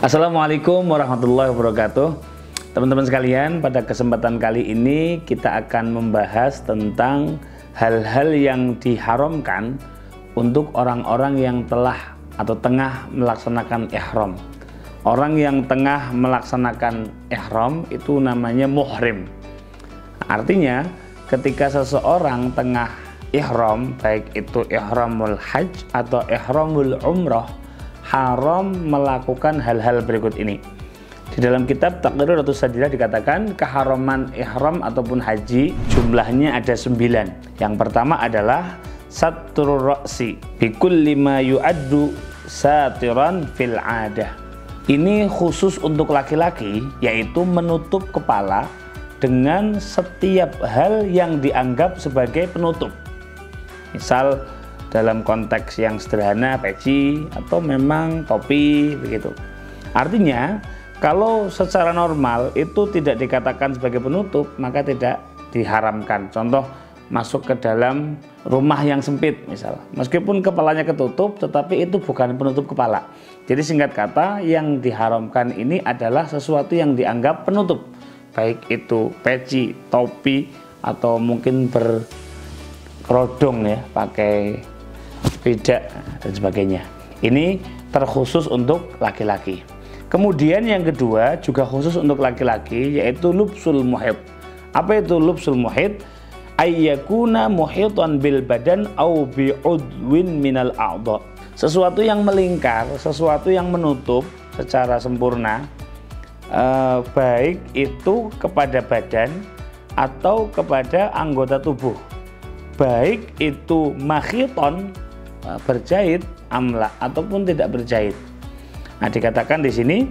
Assalamualaikum warahmatullahi wabarakatuh. Teman-teman sekalian, pada kesempatan kali ini kita akan membahas tentang hal-hal yang diharamkan untuk orang-orang yang telah atau tengah melaksanakan ihram. Orang yang tengah melaksanakan ihram itu namanya muhrim. Artinya ketika seseorang tengah ihram, baik itu ihramul hajj atau ihramul umroh, haram melakukan hal-hal berikut ini. Di dalam kitab Taqriratus Sadidah dikatakan keharaman ihram ataupun haji jumlahnya ada 9. Yang pertama adalah satrur ra'si bikulli ma yu'addu satiran fil 'adah. Ini khusus untuk laki-laki, yaitu menutup kepala dengan setiap hal yang dianggap sebagai penutup. Misal dalam konteks yang sederhana peci atau memang topi begitu. Artinya kalau secara normal itu tidak dikatakan sebagai penutup, maka tidak diharamkan. Contoh, masuk ke dalam rumah yang sempit misal, meskipun kepalanya ketutup tetapi itu bukan penutup kepala. Jadi singkat kata, yang diharamkan ini adalah sesuatu yang dianggap penutup, baik itu peci, topi, atau mungkin berkerodong ya, pakai bedak dan sebagainya. Ini terkhusus untuk laki-laki. Kemudian yang kedua juga khusus untuk laki-laki, yaitu lubsul muhit. Apa itu lubsul muhit? Ayyakuna muhitan bil badan au bi udwin minal a'dha. Sesuatu yang melingkar, sesuatu yang menutup secara sempurna, baik itu kepada badan atau kepada anggota tubuh, baik itu makhiton, berjahit, amla, ataupun tidak berjahit. Nah, dikatakan di sini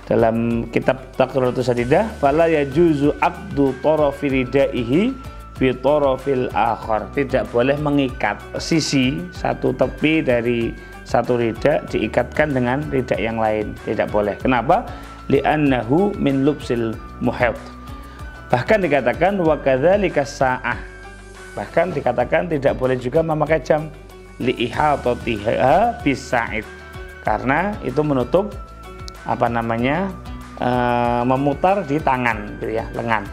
dalam kitab Taqriratus Sadidah, fala yajuzu aqdu tarafi ridaihi bi tarafil akhar. Tidak boleh mengikat sisi satu tepi dari satu ridak diikatkan dengan ridak yang lain, tidak boleh. Kenapa? Li'annahu min lubsil muhit. Bahkan dikatakan wa kadzalika sa'ah. Bahkan dikatakan tidak boleh juga memakai jam li'ihatatiha bisa'id, karena itu menutup memutar di tangan gitu ya, lengan.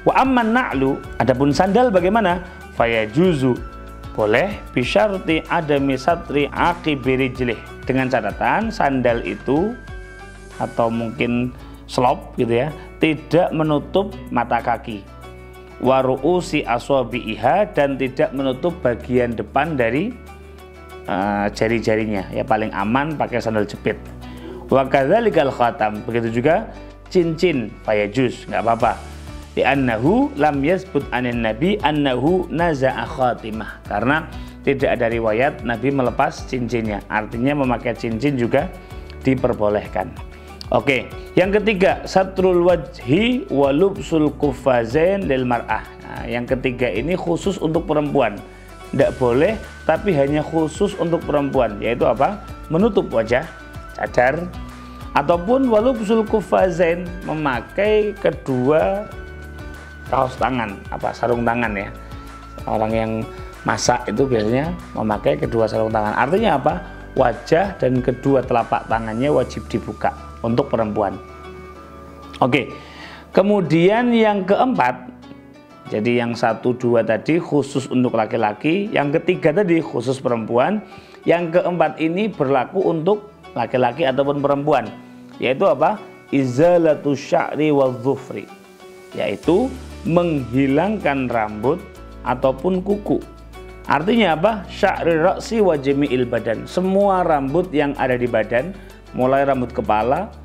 Wa amman na'lu, adapun sandal bagaimana? Fayajuzu, boleh, bisyarti adami satri aqibirijlih, dengan catatan sandal itu atau mungkin slop gitu ya, tidak menutup mata kaki, wa ru'usi aswabiha, dan tidak menutup bagian depan dari jari-jarinya. Ya paling aman pakai sandal jepit. Wa kadzalikal khatam, begitu juga cincin, fayajuz, nggak apa-apa. Li'annahu lam yasbut anin nabi annahu naza'a khatimah, karena tidak ada riwayat Nabi melepas cincinnya. Artinya memakai cincin juga diperbolehkan. Oke, yang ketiga satrul wajhi wa lubsul kufazain lil mar'ah. Nah, yang ketiga ini khusus untuk perempuan. Tidak boleh, tapi hanya khusus untuk perempuan, yaitu apa? Menutup wajah, cadar, ataupun walubsul kufazain, memakai kedua kaos tangan, sarung tangan ya. Orang yang masak itu biasanya memakai kedua sarung tangan. Artinya apa? Wajah dan kedua telapak tangannya wajib dibuka untuk perempuan. Oke. Kemudian yang keempat, jadi yang 1, 2 tadi khusus untuk laki-laki, yang ketiga tadi khusus perempuan, yang keempat ini berlaku untuk laki-laki ataupun perempuan, yaitu apa? Izalatu sya'ri wa dhufri, yaitu menghilangkan rambut ataupun kuku. Artinya apa? Sya'ri ra'si wa jami'il badan, semua rambut yang ada di badan, mulai rambut kepala,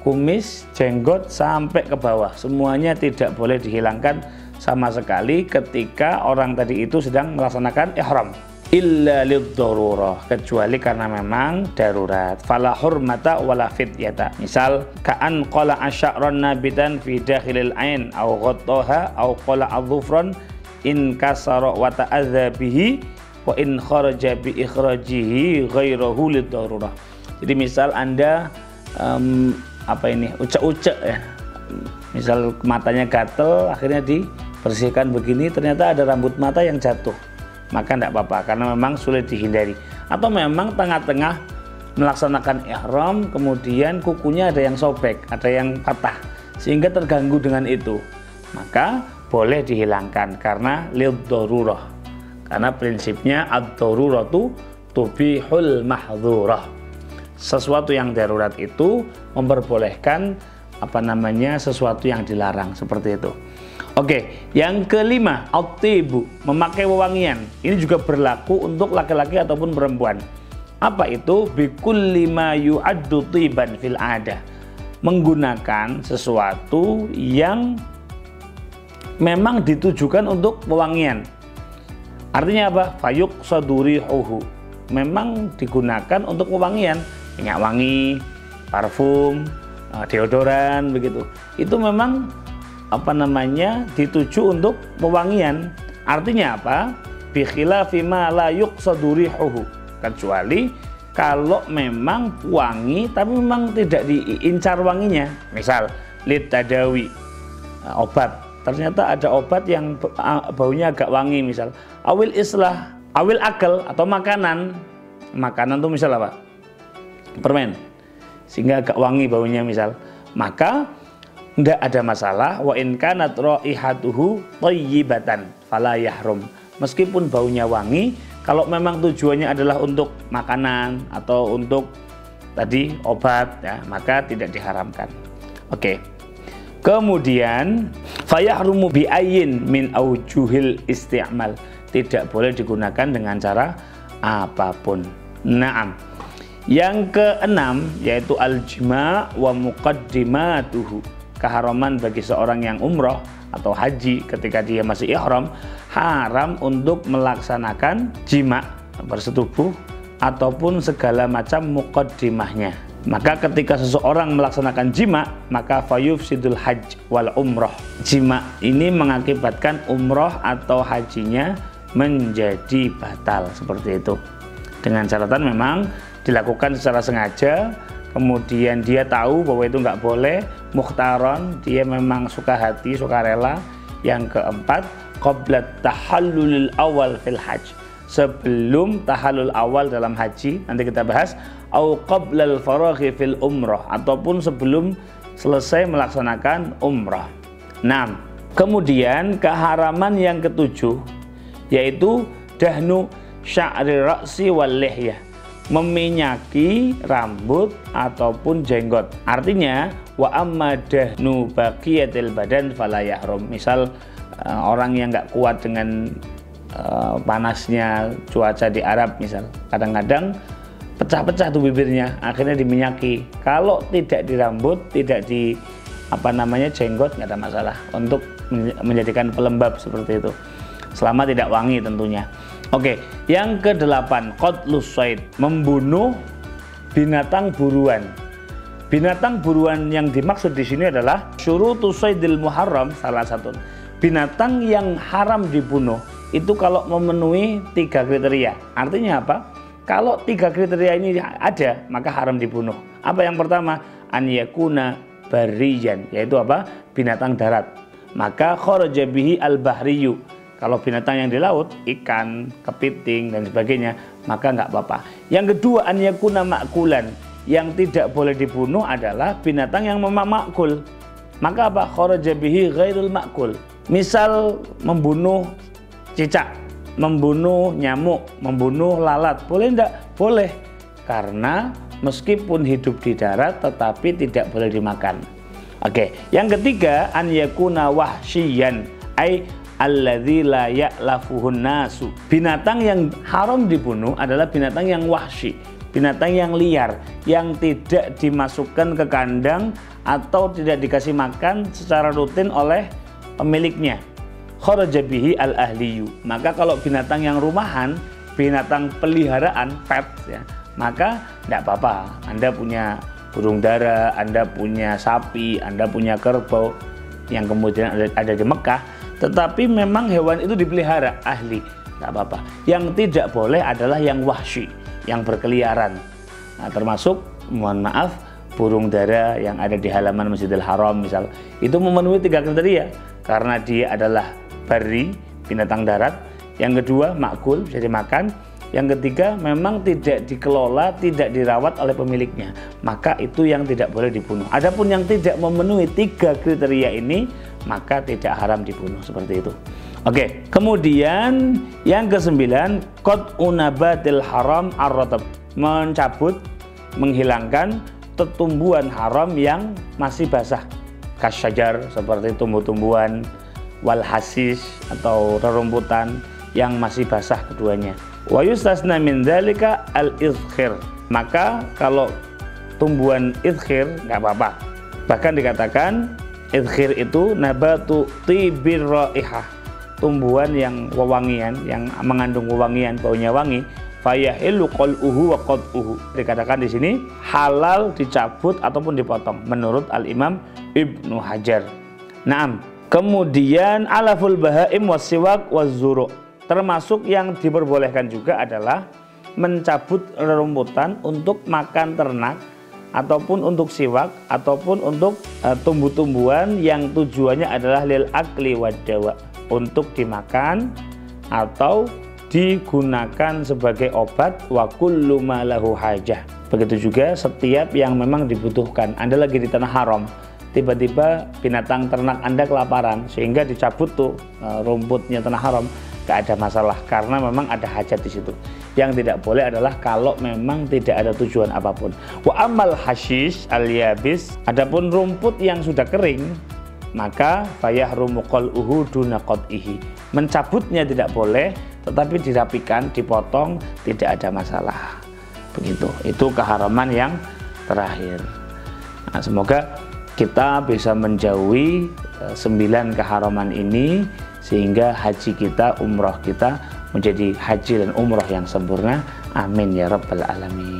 kumis, jenggot sampai ke bawah, semuanya tidak boleh dihilangkan sama sekali ketika orang tadi itu sedang melaksanakan ihram, illa liddarurah, kecuali karena memang darurat. Fala hurmata wala fidyata. Misal ka'an qala asy'ran nabitan fi dakhilil ain aw ghattaha aw qala adhufran in kasara wa ta'adza bihi wa in kharaja bi ikhrajihi ghairahu liddarurah. Jadi misal Anda ucek-ucek ya, misal matanya gatel, akhirnya dibersihkan begini, ternyata ada rambut mata yang jatuh, maka tidak apa-apa karena memang sulit dihindari. Atau memang tengah-tengah melaksanakan ihram, kemudian kukunya ada yang sobek, ada yang patah, sehingga terganggu dengan itu, maka boleh dihilangkan karena lid-darurah. Karena prinsipnya ad-daruratu tubihul mahdhurah. Sesuatu yang darurat itu memperbolehkan sesuatu yang dilarang, seperti itu. Oke, yang kelima, at-tibu, memakai wewangian. Ini juga berlaku untuk laki-laki ataupun perempuan. Apa itu? Bikulli ma yu'addu tiban fil ada. Menggunakan sesuatu yang memang ditujukan untuk wewangian. Artinya apa? Fayuq sadurihuhu. Memang digunakan untuk wewangian, minyak wangi, parfum, deodoran, begitu. Itu memang dituju untuk wewangian. Artinya apa? Bi khilafi ma la yuqsadurihuhu. Kecuali kalau memang wangi tapi memang tidak diincar wanginya. Misal lid tadawi, obat. Ternyata ada obat yang baunya agak wangi, misal awil islah, awil akal, atau makanan. Makanan itu misal apa? Permen. Sehingga agak wangi baunya misal. Maka tidak ada masalah. Wa in kanat raihatuhu thayyibatan fala yahrum. Meskipun baunya wangi, kalau memang tujuannya adalah untuk makanan atau untuk tadi obat, ya, maka tidak diharamkan. Oke. Kemudian fayahrumu bi ayyin min aujuhil isti'mal. Tidak boleh digunakan dengan cara apapun. Naam. Yang keenam yaitu al-jima' wa muqaddimatuhu. Keharaman bagi seorang yang umroh atau haji ketika dia masih ihram, haram untuk melaksanakan jima', bersetubuh, ataupun segala macam muqaddimahnya. Maka ketika seseorang melaksanakan jima', maka fayufsidul hajj wal umroh. Jima' ini mengakibatkan umroh atau hajinya menjadi batal, seperti itu. Dengan catatan memang dilakukan secara sengaja, kemudian dia tahu bahwa itu nggak boleh, mukhtaron, dia memang suka hati, suka rela. Yang keempat, qabla tahallulil awal fil hajj, sebelum tahallul awal dalam haji, nanti kita bahas, au qablal faraghi fil umrah, ataupun sebelum selesai melaksanakan umrah. Nah, kemudian keharaman yang ketujuh yaitu dahnu sya'ri ra'si wal lihyah, meminyaki rambut ataupun jenggot. Artinya wa amma dahnu baqiyatil badan fala yahrum. Misal orang yang nggak kuat dengan panasnya cuaca di Arab, misal kadang-kadang pecah-pecah tuh bibirnya, akhirnya diminyaki. Kalau tidak di rambut, tidak di jenggot, nggak ada masalah untuk menjadikan pelembab seperti itu, selama tidak wangi tentunya. Oke, yang kedelapan, qatlus shayd, membunuh binatang buruan. Binatang buruan yang dimaksud di sini adalah syurutus syaydil muharram salah satu. Binatang yang haram dibunuh itu kalau memenuhi 3 kriteria. Artinya apa? Kalau 3 kriteria ini ada, maka haram dibunuh. Apa yang pertama? An yakuna barriyan, yaitu apa? Binatang darat. Maka kharaja bihi al-bahriyu. Kalau binatang yang di laut, ikan, kepiting dan sebagainya, maka nggak apa-apa. Yang kedua, an yakuna ma'kulan. Yang tidak boleh dibunuh adalah binatang yang memang makul. Maka apa? Kharaja bihi ghairul makul. Misal membunuh cicak, membunuh nyamuk, membunuh lalat, boleh enggak? Boleh. Karena meskipun hidup di darat tetapi tidak boleh dimakan. Oke, yang ketiga, an yakuna wahsyiyan, ai alladzi la ya'lafuhun nasu. Binatang yang haram dibunuh adalah binatang yang wahsyi, binatang yang liar, yang tidak dimasukkan ke kandang atau tidak dikasih makan secara rutin oleh pemiliknya. Kharaja bihi al-ahliyu. Maka kalau binatang yang rumahan, binatang peliharaan, pet ya, maka tidak apa-apa. Anda punya burung dara, Anda punya sapi, Anda punya kerbau yang kemudian ada di Mekah, tetapi memang hewan itu dipelihara ahli, tidak apa-apa. Yang tidak boleh adalah yang wahsyi, yang berkeliaran. Nah, termasuk mohon maaf burung dara yang ada di halaman Masjidil Haram misal, itu memenuhi 3 kriteria karena dia adalah bari, binatang darat. Yang kedua makul, bisa dimakan. Yang ketiga, memang tidak dikelola, tidak dirawat oleh pemiliknya, maka itu yang tidak boleh dibunuh. Adapun yang tidak memenuhi 3 kriteria ini, maka tidak haram dibunuh, seperti itu. Oke, kemudian yang ke-9, qat'u nabatil haram ar-ratab, mencabut, menghilangkan tumbuhan haram yang masih basah, kasyajar, seperti tumbuh-tumbuhan, wal hasis atau rerumputan yang masih basah keduanya. Wa yustasna min dzalika al-idkhir, maka kalau tumbuhan idkhir nggak apa-apa. Bahkan dikatakan idkhir itu nabatu tibir raihah, tumbuhan yang wewangian, yang mengandung wewangian, baunya wangi. Fayahillu qal'uhu wa qat'uhu, dikatakan di sini halal dicabut ataupun dipotong menurut Al-Imam Ibnu Hajar. Naam. Kemudian alaful bahaim wasiwak wazuru, termasuk yang diperbolehkan juga adalah mencabut rerumputan untuk makan ternak ataupun untuk siwak ataupun untuk tumbuh-tumbuhan yang tujuannya adalah lil akli wadawa, untuk dimakan atau digunakan sebagai obat, wa kullu ma lahu hajah. Begitu juga setiap yang memang dibutuhkan. Anda lagi di tanah haram, tiba-tiba binatang ternak Anda kelaparan sehingga dicabut tuh rumputnya tanah haram, gak ada masalah karena memang ada hajat di situ. Yang tidak boleh adalah kalau memang tidak ada tujuan apapun. Wa amal hashish al-yabis, adapun rumput yang sudah kering, maka fayahrumu qal'uhu duna qat'ihi, mencabutnya tidak boleh, tetapi dirapikan, dipotong, tidak ada masalah. Begitu. Itu keharaman yang terakhir. Nah, semoga kita bisa menjauhi 9 keharaman ini sehingga haji kita, umroh kita menjadi haji dan umroh yang sempurna. Amin ya rabbal alamin.